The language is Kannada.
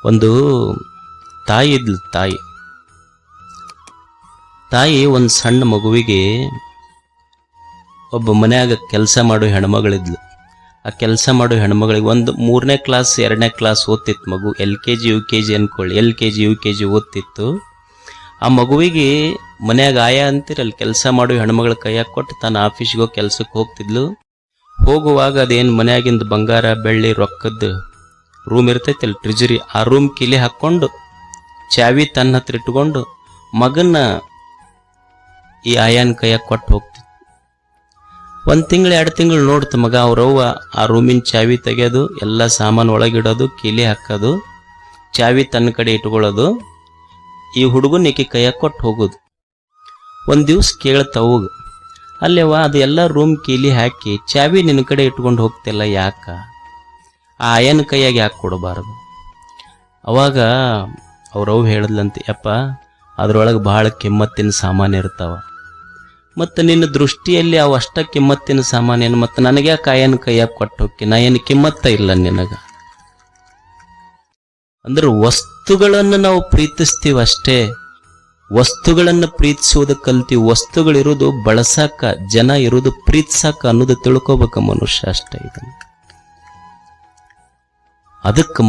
ಒಂದು ತಾಯಿ ಇದ್ಲು. ತಾಯಿ ಒಂದು ಸಣ್ಣ ಮಗುವಿಗೆ ಒಬ್ಬ ಮನ್ಯಾಗ ಕೆಲಸ ಮಾಡೋ ಹೆಣ್ಮಗಳಿದ್ಲು. ಆ ಕೆಲಸ ಮಾಡೋ ಹೆಣ್ಮಗಳಿಗೆ ಒಂದು 3ನೇ ಕ್ಲಾಸ್ 2ನೇ ಕ್ಲಾಸ್ ಓದ್ತಿತ್ತು ಮಗು. LKG UKG ಅನ್ಕೊಳ್ಳಿ, LKG UKG ಓದ್ತಿತ್ತು. ಆ ಮಗುವಿಗೆ ಮನ್ಯಾಗ ಆಯ ಅಂತಿರಲ್ಲ, ಕೆಲಸ ಮಾಡೋ ಹೆಣ್ಮಗಳ ಕೈಯಾಗ ಕೊಟ್ಟು ತನ್ನ ಆಫೀಸ್ಗೆ ಹೋಗಿ ಕೆಲ್ಸಕ್ಕೆ ಹೋಗ್ತಿದ್ಲು. ಹೋಗುವಾಗ ಅದೇನು ಮನ್ಯಾಗಿಂದ ಬಂಗಾರ ಬೆಳ್ಳಿ ರೊಕ್ಕದ ರೂಮ್ ಇರ್ತೈತಿಲ್ಲ, ಟ್ರಿಜರಿ, ಆ ರೂಮ್ ಕಿಲಿ ಹಾಕ್ಕೊಂಡು ಚಾವಿ ತನ್ನ ಹತ್ರ ಇಟ್ಕೊಂಡು ಮಗನ್ನ ಈ ಆಯನ ಕೈಯಾಗ ಕೊಟ್ಟು ಹೋಗ್ತಿತ್ತು. 1 ತಿಂಗಳು 2 ತಿಂಗಳು ನೋಡ್ತು ಮಗ. ಅವ್ರವ್ವ ಆ ರೂಮಿನ ಚಾವಿ ತೆಗೆಯೋದು, ಎಲ್ಲ ಸಾಮಾನು ಒಳಗಿಡೋದು, ಕೀಲಿ ಹಾಕೋದು, ಚಾವಿ ತನ್ನ ಕಡೆ ಇಟ್ಕೊಳ್ಳೋದು, ಈ ಹುಡುಗನ ಈಕೆ ಕೈಯಾಗ ಕೊಟ್ಟು ಹೋಗೋದು. ಒಂದು ದಿವ್ಸ ಕೇಳ್ತಾವಾಗ, ಅಲ್ಲೇವ ಅದು ಎಲ್ಲ ರೂಮ್ ಕೀಲಿ ಹಾಕಿ ಚಾವಿ ನಿನ್ನ ಕಡೆ ಇಟ್ಕೊಂಡು ಹೋಗ್ತಿಲ್ಲ, ಯಾಕ? ಆ ಆಯನ ಕೈಯಾಗ ಯಾಕೆ ಕೊಡಬಾರದು? ಅವಾಗ ಅವ್ರವ್ವ ಹೇಳಿದ್ಲಂತೆ, ಯಪ್ಪ ಅದ್ರೊಳಗೆ ಭಾಳ ಕಿಮ್ಮತ್ತಿನ ಸಾಮಾನು ಇರ್ತಾವ, ಮತ್ತು ನಿನ್ನ ದೃಷ್ಟಿಯಲ್ಲಿ ಅವು ಅಷ್ಟ ಕಿಮ್ಮತ್ತಿನ ಸಾಮಾನೇನು, ಮತ್ತು ನನಗೆ ಯಾಕೆ ಆಯನ ಕೈಯಾಗ ಕೊಟ್ಟು ಹೋಗಿ, ನಾ ಏನು ಕಿಮ್ಮತ್ತ ಇಲ್ಲ ನಿನಗ? ಅಂದ್ರೆ ವಸ್ತುಗಳನ್ನು ನಾವು ಪ್ರೀತಿಸ್ತೀವಿ ಅಷ್ಟೇ, ವಸ್ತುಗಳನ್ನು ಪ್ರೀತಿಸುವುದು ಕಲ್ತೀವಿ. ವಸ್ತುಗಳಿರೋದು ಬಳಸಾಕ, ಜನ ಇರೋದು ಪ್ರೀತಿಸಾಕ ಅನ್ನೋದು ತಿಳ್ಕೋಬೇಕ ಮನುಷ್ಯ ಅಷ್ಟೇ. ಇದನ್ನು ಅದಕ್ಕೆ